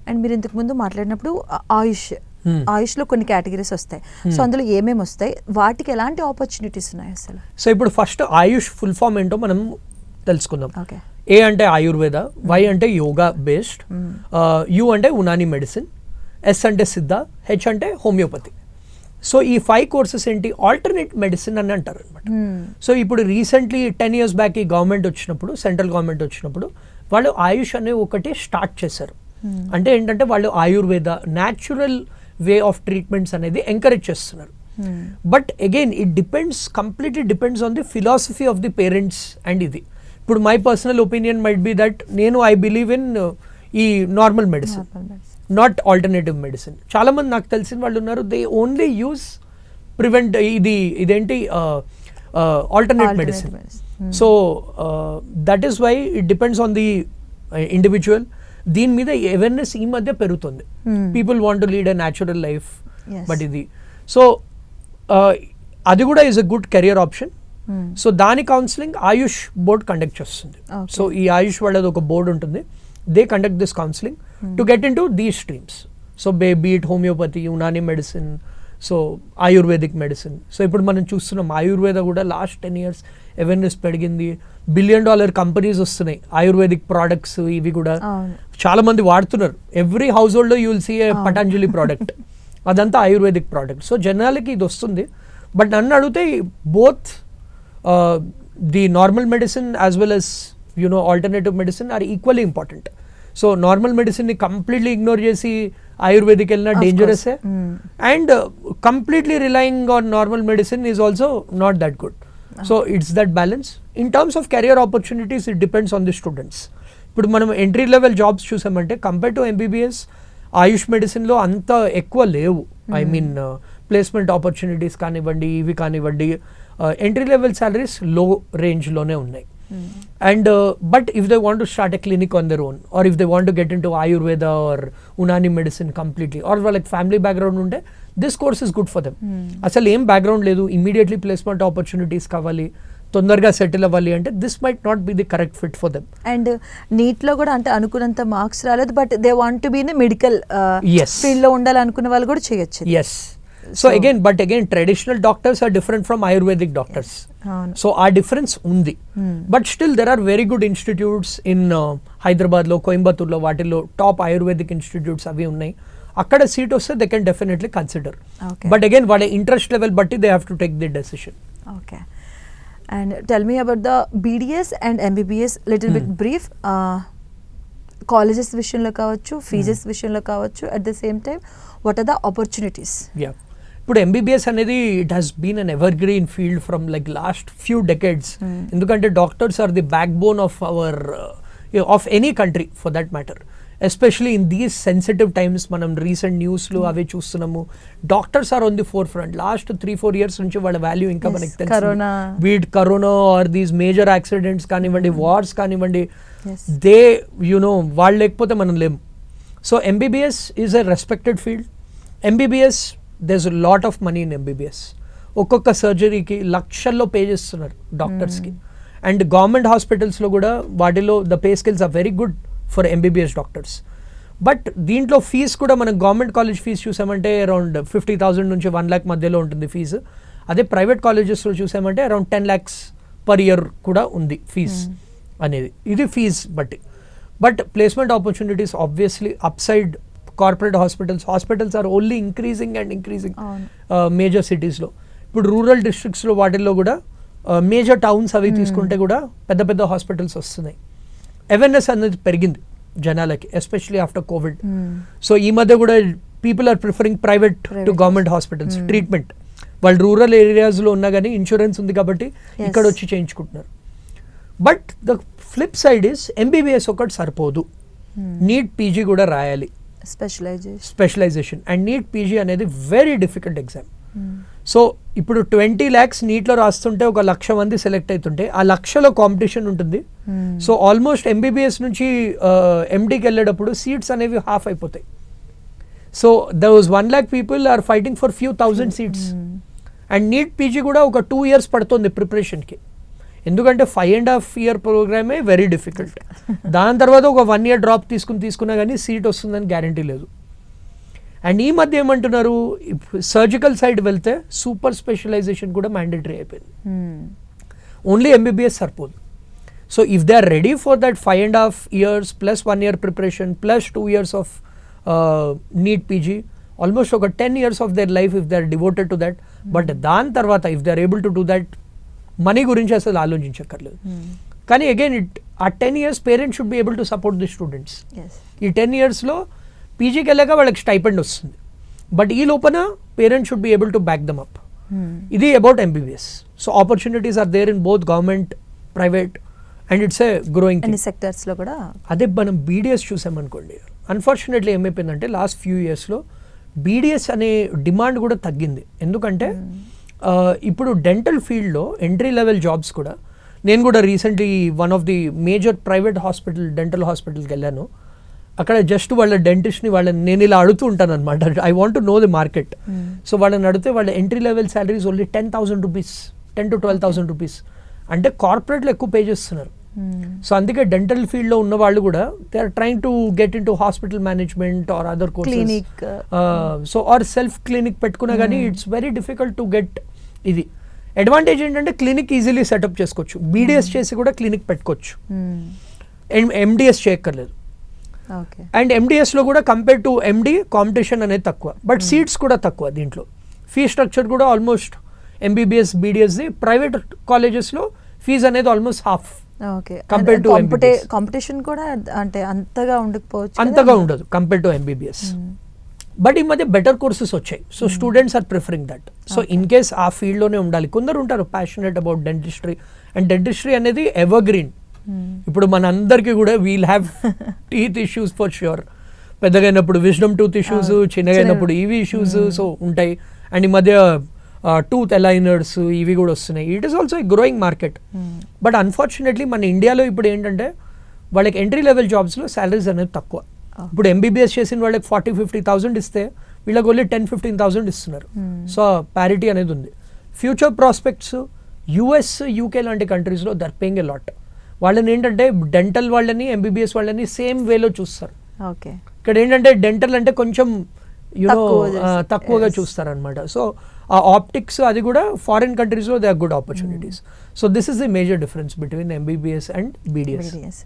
And మీరు ఇంతకు ముందు మాట్లాడినప్పుడు ఆయుష్లో కొన్ని కేటగిరీస్ వస్తాయి. సో అందులో ఏమేమి వస్తాయి, వాటికి ఎలాంటి ఆపర్చునిటీస్ ఉన్నాయి అసలు? సో ఇప్పుడు ఫస్ట్ ఆయుష్ ఫుల్ ఫామ్ ఏంటో మనం తెలుసుకుందాం. ఓకే. ఏ అంటే ఆయుర్వేద, వై అంటే యోగా బేస్డ్, యు అంటే ఉనాని మెడిసిన్, ఎస్ అంటే సిద్ధ, హెచ్ అంటే హోమియోపతి. సో ఈ 5 కోర్సెస్ ఏంటి, ఆల్టర్నేట్ మెడిసిన్ అని అంటారు అనమాట. సో ఇప్పుడు రీసెంట్లీ 10 years బ్యాక్ ఈ గవర్నమెంట్ వచ్చినప్పుడు, సెంట్రల్ గవర్నమెంట్ వచ్చినప్పుడు వాళ్ళు ఆయుష్ అనే ఒకటి స్టార్ట్ చేశారు. అంటే ఏంటంటే వాళ్ళు Ayurveda natural way of treatments అనేది ఎంకరేజ్ చేస్తున్నారు. But again it completely depends on the philosophy of the parents. And ఇది ఇప్పుడు my personal opinion might be that నేను ఐ బిలీవ్ ఇన్ ఈ normal medicine, not alternative medicine. చాలా మంది నాకు తెలిసిన వాళ్ళు ఉన్నారు, దే ఓన్లీ యూజ్ ఇదేంటి alternate medicine. So that is why it depends on the individual. దీని మీద అవేర్నెస్ ఈ మధ్య పెరుగుతుంది. People want to lead a natural life. But ఇది సో అది కూడా is a good career option. So దాని కౌన్సిలింగ్ ఆయుష్ బోర్డ్ కండక్ట్ చేస్తుంది. సో ఈ ఆయుష్ వాళ్ళది ఒక బోర్డు ఉంటుంది, they conduct this counselling to get in to these streams. So beat homeopathy, Unani medicine, so ayurvedic medicine. So ఇప్పుడు మనం చూస్తున్నాం ఆయుర్వేద కూడా లాస్ట్ 10 years అవేర్నెస్ పెరిగింది. $1 billion కంపెనీస్ వస్తున్నాయి ఆయుర్వేదిక్ ప్రోడక్ట్స్. ఇవి కూడా చాలా మంది వాడుతున్నారు. Every household you will see a Patanjali product, అదంతా ఆయుర్వేదిక్ ప్రోడక్ట్. సో జనాలకి ఇది వస్తుంది. బట్ నన్ను అడిగితే both the normal medicine as well as alternative medicine are equally important. So normal మెడిసిన్ని కంప్లీట్లీ ఇగ్నోర్ చేసి ఆయుర్వేదిక్ వెళ్ళినా dangerous. And completely relying on normal medicine is also not that good. So it's that balance. In terms of career opportunities it depends on the students. ఇప్పుడు మనం entry level jobs చూసామంటే compare to MBBS ఆయుష్ మెడిసిన్లో అంత ఎక్కువ లేవు. I mean placement opportunities కానివ్వండి, ఇవి కానివ్వండి, ఎంట్రీ లెవెల్ సాలరీస్ లో రేంజ్లోనే ఉన్నాయి. And but if they want to start a clinic on their own, or if they want to get into Ayurveda or Unani medicine completely, or like family background unte, this course is good for them. Asal em background ledu, immediately placement opportunities kavali, తొందరగా settle అవ్వాలి అంటే this might not be the correct fit for them. And నీట్లో కూడా అంటే అనుకున్నంత marks రాలేదు, but they want to be in medical field లో ఉండాలనుకునే వాళ్ళు కూడా చేయొచ్చు. Yes. So again traditional doctors are different from Ayurvedic doctors. So our difference undi. But still there are very good institutes in Hyderabad lo, Coimbatore lo, vaatilo top Ayurvedic institutes avi unnai. Akkada seat vaste they can definitely consider. But again vaade interest level batti they have to take the decision. Okay. And tell me about the BDS and MBBS little bit brief. Colleges విషయంలో కావచ్చు, fees విషయంలో కావచ్చు, at the same time what are the opportunities? Yeah. ఇప్పుడు MBBS అనేది it has been an evergreen field from like last few decades. ఎందుకంటే doctors are the backbone of our of any country for that matter, especially in these sensitive times. మనం recent న్యూస్లో అవే చూస్తున్నాము. Doctors are on the forefront. Last 3-4 years నుంచి వాళ్ళ value ఇంకా మనకి తెలుసు. Be it corona or these major accidents కానివ్వండి, వార్స్ కానివ్వండి, దే వాళ్ళు లేకపోతే మనం లేము. So MBBS is a respected field. MBBS there's a lot of money in MBBS. ఒక్కొక్క సర్జరీకి లక్షల్లో పే చేస్తున్నారు డాక్టర్స్కి. అండ్ గవర్నమెంట్ హాస్పిటల్స్లో కూడా వాటిలో the pay scales are very good for MBBS doctors. But దీంట్లో ఫీజు కూడా మనం గవర్నమెంట్ కాలేజ్ ఫీజు చూసామంటే అరౌండ్ 50,000 నుంచి 1 lakh మధ్యలో ఉంటుంది ఫీజు. అదే ప్రైవేట్ కాలేజెస్లో చూసామంటే అరౌండ్ 10 lakhs per year కూడా ఉంది ఫీజు అనేది. ఇది ఫీజు బట్టి. But placement opportunities obviously upside corporate hospitals are only increasing major సిటీస్లో. ఇప్పుడు రూరల్ డిస్ట్రిక్ట్స్లో వాటిల్లో కూడా మేజర్ టౌన్స్ అవి తీసుకుంటే కూడా పెద్ద పెద్ద హాస్పిటల్స్ వస్తున్నాయి. అవేర్నెస్ అనేది పెరిగింది జనాలకి, ఎస్పెషలీ ఆఫ్టర్ కోవిడ్. సో ఈ మధ్య కూడా people are preferring private to government hospitals treatment. వాళ్ళు రూరల్ ఏరియాస్లో ఉన్నా కానీ ఇన్సూరెన్స్ ఉంది కాబట్టి ఇక్కడ వచ్చి చేయించుకుంటున్నారు. But the flip side is MBBS ఒకటి సరిపోదు, నీట్ పీజీ కూడా రాయాలి, స్పెషలైజేషన్. అండ్ నీట్ పీజీ అనేది వెరీ డిఫికల్ట్ ఎగ్జామ్. సో ఇప్పుడు 20 lakhs నీట్లో రాస్తుంటే 1,00,000 మంది సెలెక్ట్ అవుతుంటే ఆ 1,00,000లో కాంపిటీషన్ ఉంటుంది. సో ఆల్మోస్ట్ ఎంబీబీఎస్ నుంచి ఎండీకి వెళ్ళేటప్పుడు సీట్స్ అనేవి హాఫ్ అయిపోతాయి. So those 1 lakh people are fighting for few thousand seats. And NEET PG కూడా ఒక 2 years పడుతుంది ప్రిపరేషన్కి. ఎందుకంటే 5.5 year ప్రోగ్రామే వెరీ డిఫికల్ట్. దాని తర్వాత ఒక 1 year డ్రాప్ తీసుకున్నా కానీ సీట్ వస్తుందని గ్యారంటీ లేదు. అండ్ ఈ మధ్య ఏమంటున్నారు, సర్జికల్ సైడ్ వెళ్తే సూపర్ స్పెషలైజేషన్ కూడా మ్యాండేటరీ అయిపోయింది. ఓన్లీ ఎంబీబీఎస్ సరిపోదు. So if they are ready for that 5.5 years plus 1 year preparation plus 2 years of NEET PG, almost ఒక 10 years of their life if they are devoted to that. But దాని తర్వాత if they are able to do that, money గురించి అసలు ఆలోచించక్కర్లేదు. కానీ again ఆ 10 years parents should be able to support the students. ఈ 10 yearsలో పీజీకి వెళ్ళాక వాళ్ళకి స్టైపెండ్ వస్తుంది, బట్ ఈ లోపల parents should be able to back them up. ఇది about MBBS. So opportunities are there in both government, private, and it's a growing సెక్టర్స్లో కూడా. అదే మనం బీడీఎస్ చూసామనుకోండి, అన్ఫార్చునేట్లీ ఏమైపోయిందంటే లాస్ట్ ఫ్యూ ఇయర్స్లో బీడీఎస్ అనే డిమాండ్ కూడా తగ్గింది. ఎందుకంటే ఇప్పుడు డెంటల్ ఫీల్డ్లో ఎంట్రీ లెవెల్ జాబ్స్ కూడా, నేను కూడా recently one of the major private hospital, dental హాస్పిటల్కి వెళ్ళాను. అక్కడ జస్ట్ వాళ్ళ డెంటిస్ట్ని నేను ఇలా అడుగుతూ ఉంటాను అనమాట, I want to know the market. So వాళ్ళని అడిగితే వాళ్ళ entry level salaries only 10,000 rupees, 10 to 12,000 rupees. అంటే కార్పొరేట్లో ఎక్కువ పే చేస్తున్నారు. సో అందుకే డెంటల్ ఫీల్డ్లో ఉన్న వాళ్ళు కూడా they are trying to get in to hospital management or other courses. So or self clinic పెట్టుకున్నా కానీ it's very difficult to get. ఇది అడ్వాంటేజ్ ఏంటంటే క్లినిక్ ఈజీలీ సెటప్ చేసుకోవచ్చు, బీడీఎస్ చేసి కూడా క్లినిక్ పెట్టుకోవచ్చు, ఎండిఎస్ చేయక్కర్లేదు. అండ్ ఎండిఎస్లో కూడా కంపేర్ టు ఎండి కాంపిటీషన్ అనేది తక్కువ, బట్ సీట్స్ కూడా తక్కువ. దీంట్లో ఫీ స్ట్రక్చర్ కూడా ఆల్మోస్ట్ ఎంబీబీఎస్, బీడీఎస్ది ప్రైవేట్ కాలేజెస్లో ఫీజు అనేది almost half compare to competition కూడా అంటే అంతగా ఉండకపోవచ్చు, అంతగా ఉండదు కంపేర్ టు ఎంబీబీఎస్. బట్ ఈ మధ్య బెటర్ కోర్సెస్ వచ్చాయి, so students are preferring that. So in case ఆ ఫీల్డ్లోనే ఉండాలి. కొందరు ఉంటారు passionate about dentistry, and dentistry అనేది ఎవర్ గ్రీన్. ఇప్పుడు మన అందరికీ కూడా we'll have teeth issues for sure. పెద్దగా అయినప్పుడు విజ్డమ్ టూత్ ఇష్యూస్, చిన్నగా అయినప్పుడు ఇవి ఇష్యూస్ సో ఉంటాయి. అండ్ ఈ మధ్య టూత్ అలైనర్స్ ఇవి కూడా వస్తున్నాయి. It is also a growing market. But unfortunately మన ఇండియాలో ఇప్పుడు ఏంటంటే వాళ్ళకి ఎంట్రీ లెవెల్ జాబ్స్లో శాలరీస్ అనేది తక్కువ. ఇప్పుడు ఎంబీబీఎస్ చేసిన వాళ్ళకి 40,000-50,000 ఇస్తే వీళ్ళకి ఓన్లీ 10,000-15,000 ఇస్తున్నారు. సో ప్యారిటీ అనేది ఉంది. ఫ్యూచర్ ప్రాస్పెక్ట్స్ యూఎస్, యూకే లాంటి కంట్రీస్లో దర్ పేయింగ్ ఎ లాట్. వాళ్ళని ఏంటంటే డెంటల్ వాళ్ళని, ఎంబీబీఎస్ వాళ్ళని సేమ్ వేలో చూస్తారు. ఇక్కడ ఏంటంటే డెంటల్ అంటే కొంచెం తక్కువగా చూస్తారు అనమాట. సో ఆ ఆప్టిక్స్ అది కూడా ఫారిన్ కంట్రీస్లో they are good opportunities. So this is the major difference between MBBS and BDS.